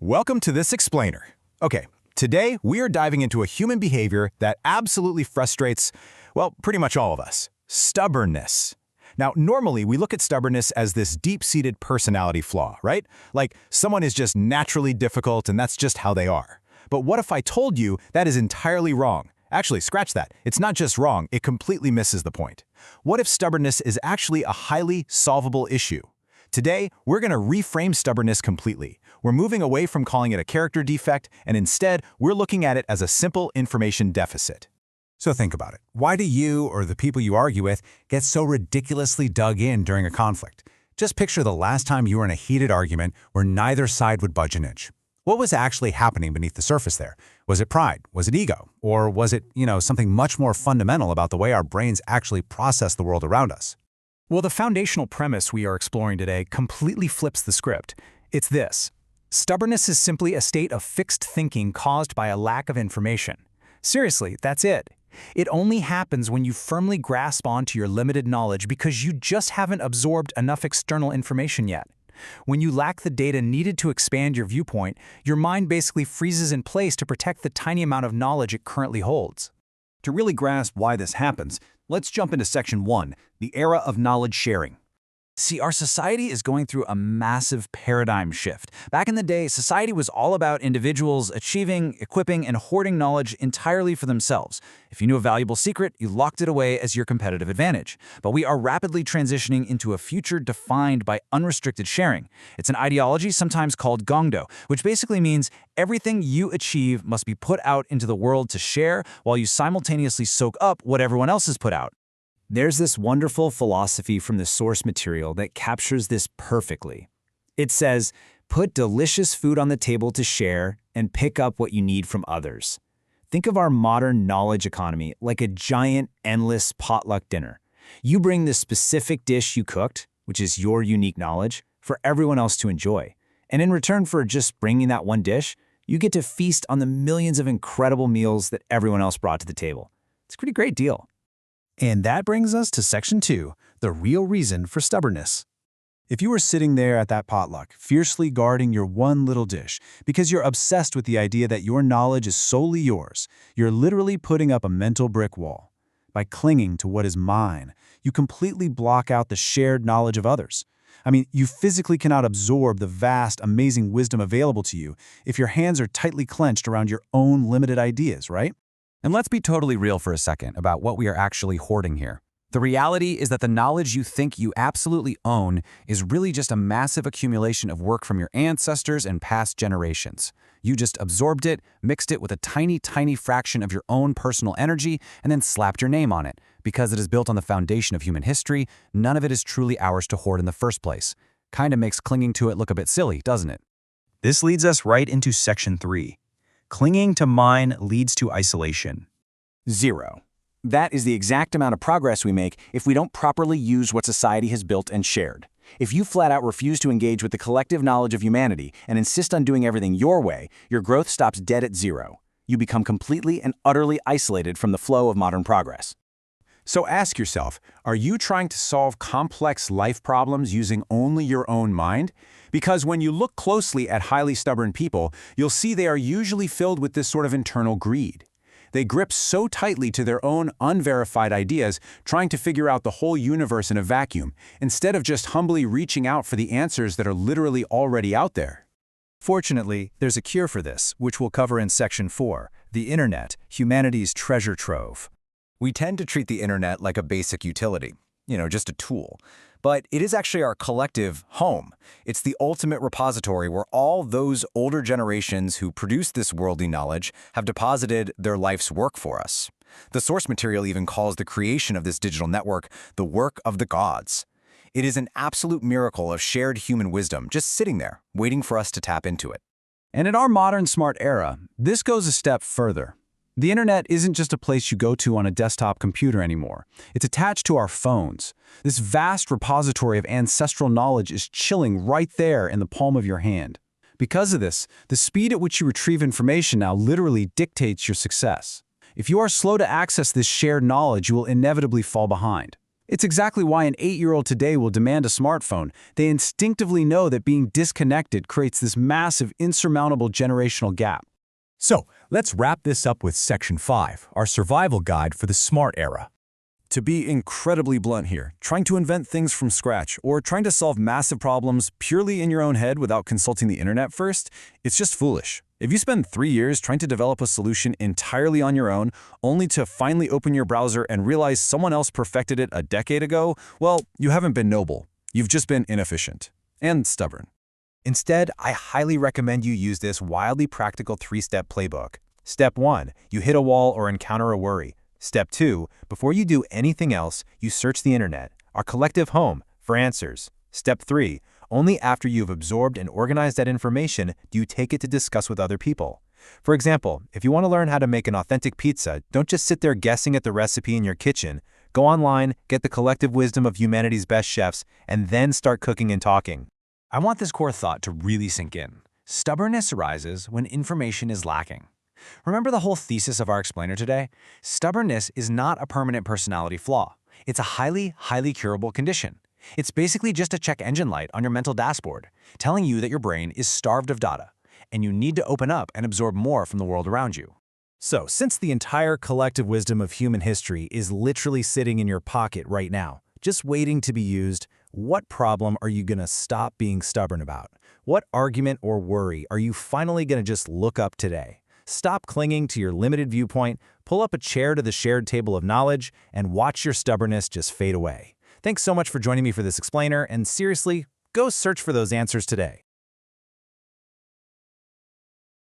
Welcome to this explainer. Okay, today we are diving into a human behavior that absolutely frustrates, well, pretty much all of us. Stubbornness. Now, normally we look at stubbornness as this deep-seated personality flaw, right? Like someone is just naturally difficult and that's just how they are. But what if I told you that is entirely wrong? Actually, scratch that. It's not just wrong, it completely misses the point. What if stubbornness is actually a highly solvable issue? Today, we're going to reframe stubbornness completely. We're moving away from calling it a character defect, and instead, we're looking at it as a simple information deficit. So think about it. Why do you, or the people you argue with, get so ridiculously dug in during a conflict? Just picture the last time you were in a heated argument where neither side would budge an inch. What was actually happening beneath the surface there? Was it pride? Was it ego? Or was it, something much more fundamental about the way our brains actually process the world around us? Well, the foundational premise we are exploring today completely flips the script. It's this. Stubbornness is simply a state of fixed thinking caused by a lack of information. Seriously, that's it. It only happens when you firmly grasp onto your limited knowledge because you just haven't absorbed enough external information yet. When you lack the data needed to expand your viewpoint, your mind basically freezes in place to protect the tiny amount of knowledge it currently holds. To really grasp why this happens, let's jump into Section 1, the era of knowledge sharing. See, our society is going through a massive paradigm shift. Back in the day, society was all about individuals achieving, equipping, and hoarding knowledge entirely for themselves. If you knew a valuable secret, you locked it away as your competitive advantage. But we are rapidly transitioning into a future defined by unrestricted sharing. It's an ideology sometimes called gongdo, which basically means everything you achieve must be put out into the world to share while you simultaneously soak up what everyone else has put out. There's this wonderful philosophy from the source material that captures this perfectly. It says, put delicious food on the table to share and pick up what you need from others. Think of our modern knowledge economy like a giant, endless potluck dinner. You bring the specific dish you cooked, which is your unique knowledge, for everyone else to enjoy. And in return for just bringing that one dish, you get to feast on the millions of incredible meals that everyone else brought to the table. It's a pretty great deal. And that brings us to Section 2, the real reason for stubbornness. If you were sitting there at that potluck, fiercely guarding your one little dish, because you're obsessed with the idea that your knowledge is solely yours, you're literally putting up a mental brick wall. By clinging to what is mine, you completely block out the shared knowledge of others. You physically cannot absorb the vast, amazing wisdom available to you if your hands are tightly clenched around your own limited ideas, right? And let's be totally real for a second about what we are actually hoarding here. The reality is that the knowledge you think you absolutely own is really just a massive accumulation of work from your ancestors and past generations. You just absorbed it, mixed it with a tiny, tiny fraction of your own personal energy, and then slapped your name on it. Because it is built on the foundation of human history, none of it is truly ours to hoard in the first place. Kinda makes clinging to it look a bit silly, doesn't it? This leads us right into Section 3. Clinging to mine leads to isolation. 0. That is the exact amount of progress we make if we don't properly use what society has built and shared. If you flat out refuse to engage with the collective knowledge of humanity and insist on doing everything your way, your growth stops dead at 0. You become completely and utterly isolated from the flow of modern progress. So ask yourself, are you trying to solve complex life problems using only your own mind? Because when you look closely at highly stubborn people, you'll see they are usually filled with this sort of internal greed. They grip so tightly to their own unverified ideas, trying to figure out the whole universe in a vacuum, instead of just humbly reaching out for the answers that are literally already out there. Fortunately, there's a cure for this, which we'll cover in Section 4, the Internet, humanity's treasure trove. We tend to treat the internet like a basic utility, just a tool. But it is actually our collective home. It's the ultimate repository where all those older generations who produced this worldly knowledge have deposited their life's work for us. The source material even calls the creation of this digital network the work of the gods. It is an absolute miracle of shared human wisdom just sitting there, waiting for us to tap into it. And in our modern smart era, this goes a step further. The internet isn't just a place you go to on a desktop computer anymore. It's attached to our phones. This vast repository of ancestral knowledge is chilling right there in the palm of your hand. Because of this, the speed at which you retrieve information now literally dictates your success. If you are slow to access this shared knowledge, you will inevitably fall behind. It's exactly why an 8-year-old today will demand a smartphone. They instinctively know that being disconnected creates this massive, insurmountable generational gap. So, let's wrap this up with Section 5, our survival guide for the smart era. To be incredibly blunt here, trying to invent things from scratch or trying to solve massive problems purely in your own head without consulting the internet first, it's just foolish. If you spend 3 years trying to develop a solution entirely on your own, only to finally open your browser and realize someone else perfected it a decade ago, well, you haven't been noble. You've just been inefficient and stubborn. Instead, I highly recommend you use this wildly practical 3-step playbook. Step 1, you hit a wall or encounter a worry. Step 2, before you do anything else, you search the internet, our collective home, for answers. Step 3, only after you've absorbed and organized that information do you take it to discuss with other people. For example, if you want to learn how to make an authentic pizza, don't just sit there guessing at the recipe in your kitchen. Go online, get the collective wisdom of humanity's best chefs, and then start cooking and talking. I want this core thought to really sink in. Stubbornness arises when information is lacking. Remember the whole thesis of our explainer today? Stubbornness is not a permanent personality flaw. It's a highly curable condition. It's basically just a check engine light on your mental dashboard, telling you that your brain is starved of data, and you need to open up and absorb more from the world around you. So, since the entire collective wisdom of human history is literally sitting in your pocket right now, just waiting to be used, what problem are you going to stop being stubborn about? What argument or worry are you finally going to just look up today? Stop clinging to your limited viewpoint, pull up a chair to the shared table of knowledge, and watch your stubbornness just fade away. Thanks so much for joining me for this explainer, and seriously, go search for those answers today.